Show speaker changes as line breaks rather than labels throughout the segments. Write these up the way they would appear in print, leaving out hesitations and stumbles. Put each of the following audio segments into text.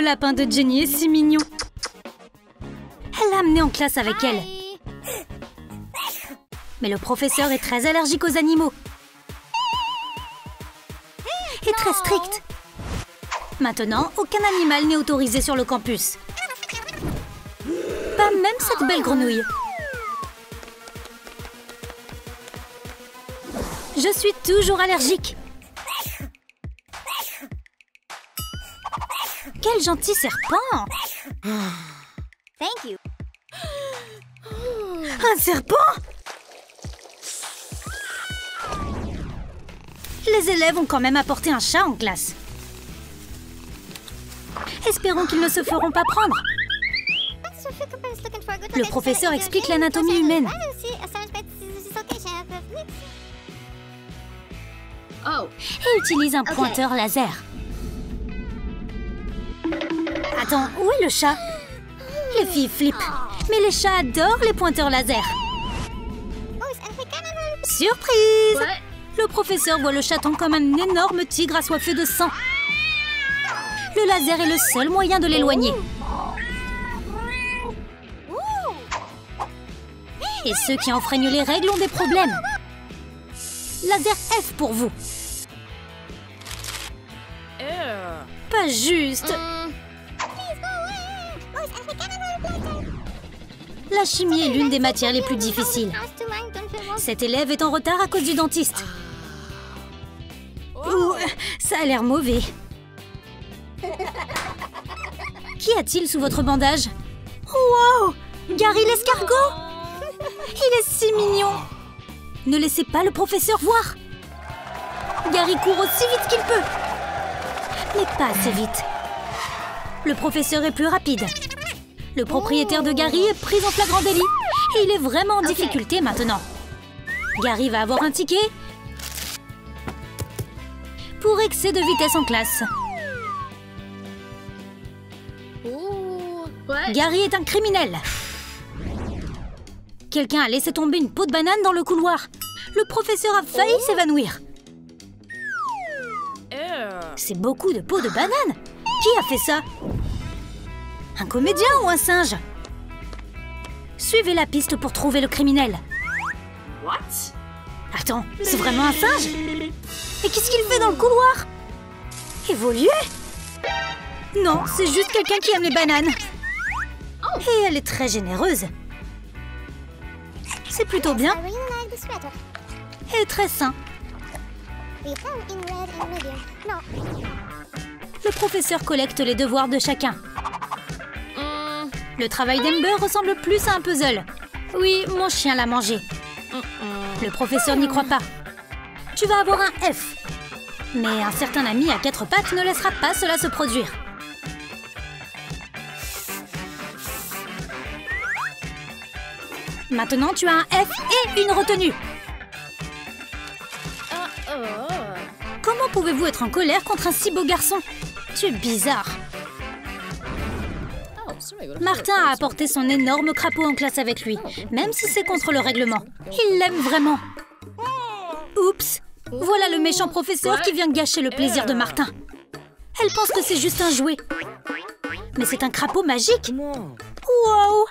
Le lapin de Jenny est si mignon. Elle l'a amené en classe avec elle. Mais le professeur est très allergique aux animaux. Et très strict. Maintenant, aucun animal n'est autorisé sur le campus. Pas même cette belle grenouille. Je suis toujours allergique. Quel gentil serpent!
Thank you.
Un serpent? Les élèves ont quand même apporté un chat en classe. Espérons qu'ils ne se feront pas prendre. Le professeur explique l'anatomie humaine. Et utilise un pointeur laser. Attends, où est le chat? Les filles flippent. Mais les chats adorent les pointeurs laser. Surprise! Le professeur voit le chaton comme un énorme tigre assoiffé de sang. Le laser est le seul moyen de l'éloigner. Et ceux qui enfreignent les règles ont des problèmes. Laser F pour vous. Pas juste. La chimie est l'une des matières les plus difficiles. Cet élève est en retard à cause du dentiste. Ouh, ça a l'air mauvais. Qu'y a-t-il sous votre bandage? Wow! Gary l'escargot! Il est si mignon! Ne laissez pas le professeur voir! Gary court aussi vite qu'il peut! Mais pas assez vite. Le professeur est plus rapide. Le propriétaire de Gary est pris en flagrant délit. Et il est vraiment en difficulté maintenant. Gary va avoir un ticket pour excès de vitesse en classe. Gary est un criminel. Quelqu'un a laissé tomber une peau de banane dans le couloir. Le professeur a failli s'évanouir. C'est beaucoup de peau de banane. Qui a fait ça? Un comédien ou un singe? Suivez la piste pour trouver le criminel. Attends, c'est vraiment un singe? Mais qu'est-ce qu'il fait dans le couloir? Évoluer? Non, c'est juste quelqu'un qui aime les bananes. Et elle est très généreuse. C'est plutôt bien. Et très sain. Le professeur collecte les devoirs de chacun. Le travail d'Ember ressemble plus à un puzzle. Oui, mon chien l'a mangé. Le professeur n'y croit pas. Tu vas avoir un F. Mais un certain ami à 4 pattes ne laissera pas cela se produire. Maintenant, tu as un F et une retenue. Comment pouvez-vous être en colère contre un si beau garçon? Tu es bizarre. Martin a apporté son énorme crapaud en classe avec lui, même si c'est contre le règlement. Il l'aime vraiment. Oups! Voilà le méchant professeur qui vient gâcher le plaisir de Martin. Elle pense que c'est juste un jouet. Mais c'est un crapaud magique. Wow!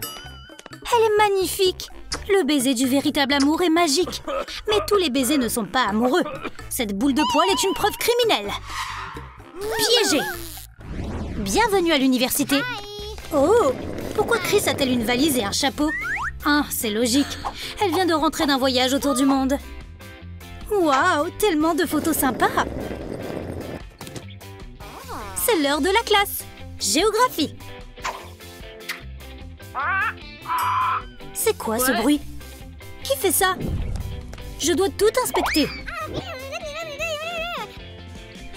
Elle est magnifique. Le baiser du véritable amour est magique. Mais tous les baisers ne sont pas amoureux. Cette boule de poil est une preuve criminelle. Piégée. Bienvenue à l'université. Oh! Pourquoi Chris a-t-elle une valise et un chapeau? Ah, c'est logique. Elle vient de rentrer d'un voyage autour du monde. Waouh! Tellement de photos sympas. C'est l'heure de la classe. Géographie. C'est quoi ce bruit? Qui fait ça? Je dois tout inspecter.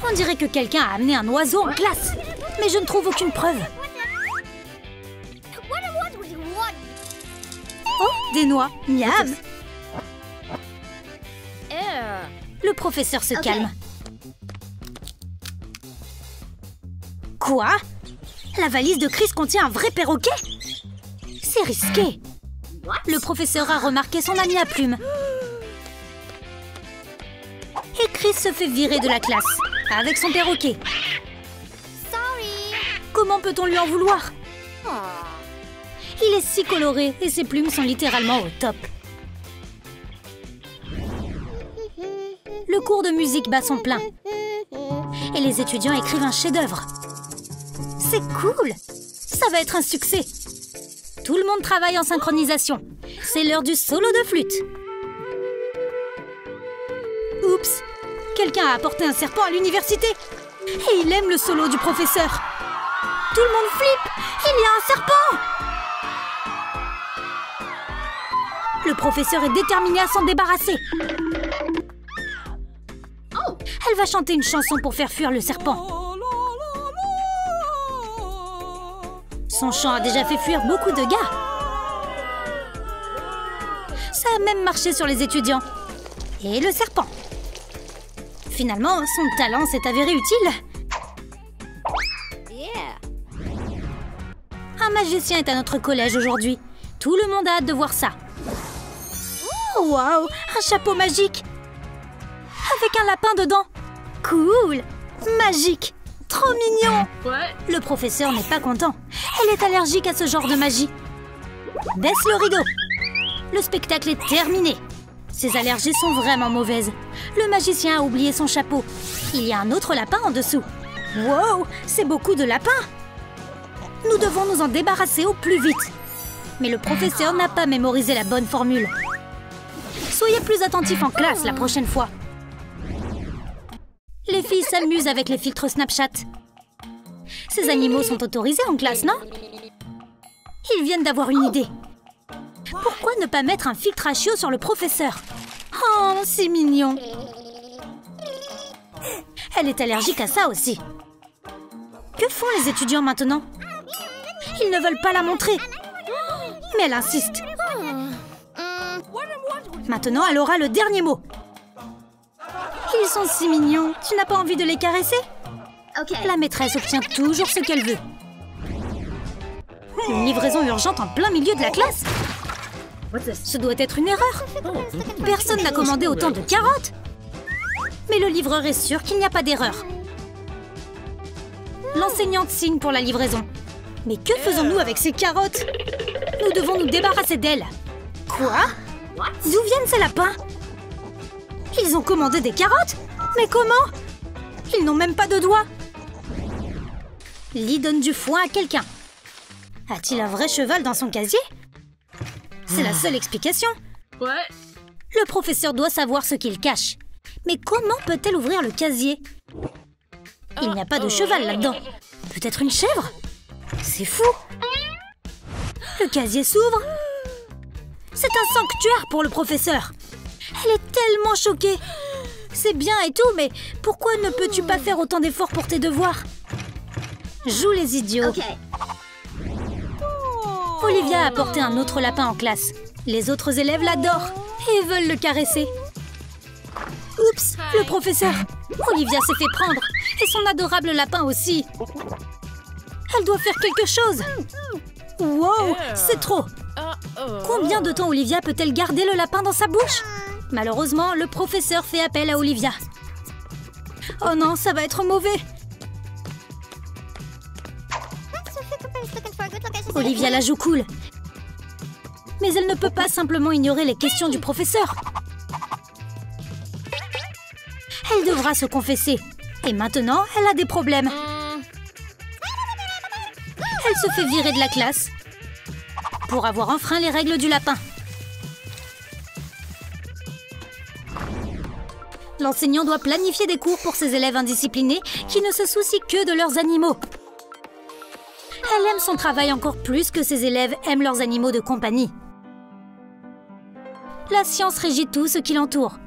On dirait que quelqu'un a amené un oiseau en classe. Mais je ne trouve aucune preuve. Oh, des noix. Miam. Le professeur se calme. Quoi? La valise de Chris contient un vrai perroquet? C'est risqué. Le professeur a remarqué son ami à plumes. Et Chris se fait virer de la classe avec son perroquet. Comment peut-on lui en vouloir? Il est si coloré et ses plumes sont littéralement au top. Le cours de musique bat son plein. Et les étudiants écrivent un chef-d'œuvre. C'est cool! Ça va être un succès! Tout le monde travaille en synchronisation. C'est l'heure du solo de flûte. Oups! Quelqu'un a apporté un serpent à l'université. Et il aime le solo du professeur. Tout le monde flippe! Il y a un serpent! Le professeur est déterminé à s'en débarrasser. Elle va chanter une chanson pour faire fuir le serpent. Son chant a déjà fait fuir beaucoup de gars. Ça a même marché sur les étudiants. Et le serpent. Finalement, son talent s'est avéré utile. Un magicien est à notre collège aujourd'hui. Tout le monde a hâte de voir ça. Waouh, un chapeau magique. Avec un lapin dedans. Cool, magique, trop mignon. Le professeur n'est pas content. Elle est allergique à ce genre de magie. Baisse le rideau. Le spectacle est terminé. Ses allergies sont vraiment mauvaises. Le magicien a oublié son chapeau. Il y a un autre lapin en dessous. Wow, c'est beaucoup de lapins. Nous devons nous en débarrasser au plus vite. Mais le professeur n'a pas mémorisé la bonne formule. Soyez plus attentifs en classe la prochaine fois. Les filles s'amusent avec les filtres Snapchat. Ces animaux sont autorisés en classe, non? Ils viennent d'avoir une idée. Pourquoi ne pas mettre un filtre à chiot sur le professeur? Oh, c'est mignon. Elle est allergique à ça aussi. Que font les étudiants maintenant? Ils ne veulent pas la montrer. Mais elle insiste. Maintenant, elle aura le dernier mot. Ils sont si mignons. Tu n'as pas envie de les caresser? La maîtresse obtient toujours ce qu'elle veut. Une livraison urgente en plein milieu de la classe. Ce doit être une erreur. Personne n'a commandé autant de carottes. Mais le livreur est sûr qu'il n'y a pas d'erreur. L'enseignante signe pour la livraison. Mais que faisons-nous avec ces carottes? Nous devons nous débarrasser d'elles. Quoi? D'où viennent ces lapins? Ils ont commandé des carottes? Mais comment? Ils n'ont même pas de doigts. Lee donne du foin à quelqu'un. A-t-il un vrai cheval dans son casier? C'est la seule explication. Le professeur doit savoir ce qu'il cache. Mais comment peut-elle ouvrir le casier? Il n'y a pas de cheval là-dedans. Peut-être une chèvre? C'est fou. Le casier s'ouvre. C'est un sanctuaire pour le professeur. Elle est tellement choquée. C'est bien et tout, mais pourquoi ne peux-tu pas faire autant d'efforts pour tes devoirs? Joue les idiots. Olivia a apporté un autre lapin en classe. Les autres élèves l'adorent et veulent le caresser. Oups, le professeur. Olivia s'est fait prendre. Et son adorable lapin aussi. Elle doit faire quelque chose. Wow, c'est trop. Combien de temps Olivia peut-elle garder le lapin dans sa bouche? Malheureusement, le professeur fait appel à Olivia. Oh non, ça va être mauvais. Olivia la joue cool. Mais elle ne peut pas simplement ignorer les questions du professeur. Elle devra se confesser. Et maintenant, elle a des problèmes. Elle se fait virer de la classe pour avoir enfreint les règles du lapin. L'enseignant doit planifier des cours pour ses élèves indisciplinés qui ne se soucient que de leurs animaux. Elle aime son travail encore plus que ses élèves aiment leurs animaux de compagnie. La science régit tout ce qui l'entoure.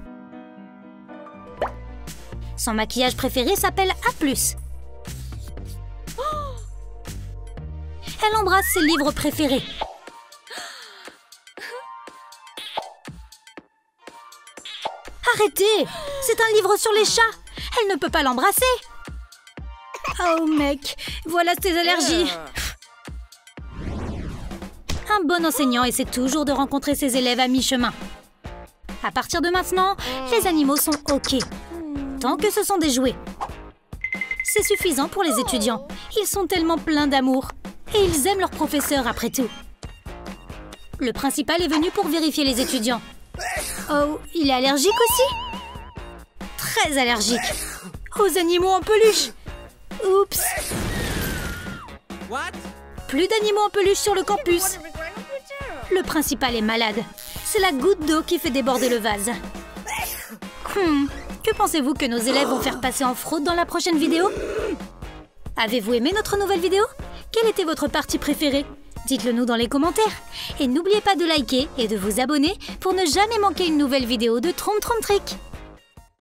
Son maquillage préféré s'appelle A+. Elle embrasse ses livres préférés. Arrêtez! C'est un livre sur les chats! Elle ne peut pas l'embrasser! Oh mec, voilà ses allergies! Un bon enseignant essaie toujours de rencontrer ses élèves à mi-chemin. À partir de maintenant, les animaux sont OK. Tant que ce sont des jouets. c'est suffisant pour les étudiants. Ils sont tellement pleins d'amour. Et ils aiment leur professeur après tout. Le principal est venu pour vérifier les étudiants. Oh, il est allergique aussi? Très allergique. Aux animaux en peluche. Oups. Plus d'animaux en peluche sur le campus. Le principal est malade. C'est la goutte d'eau qui fait déborder le vase. Que pensez-vous que nos élèves vont faire passer en fraude dans la prochaine vidéo? Avez-vous aimé notre nouvelle vidéo? Quelle était votre partie préférée? Dites-le nous dans les commentaires. Et n'oubliez pas de liker et de vous abonner pour ne jamais manquer une nouvelle vidéo de Troom Troom Trick.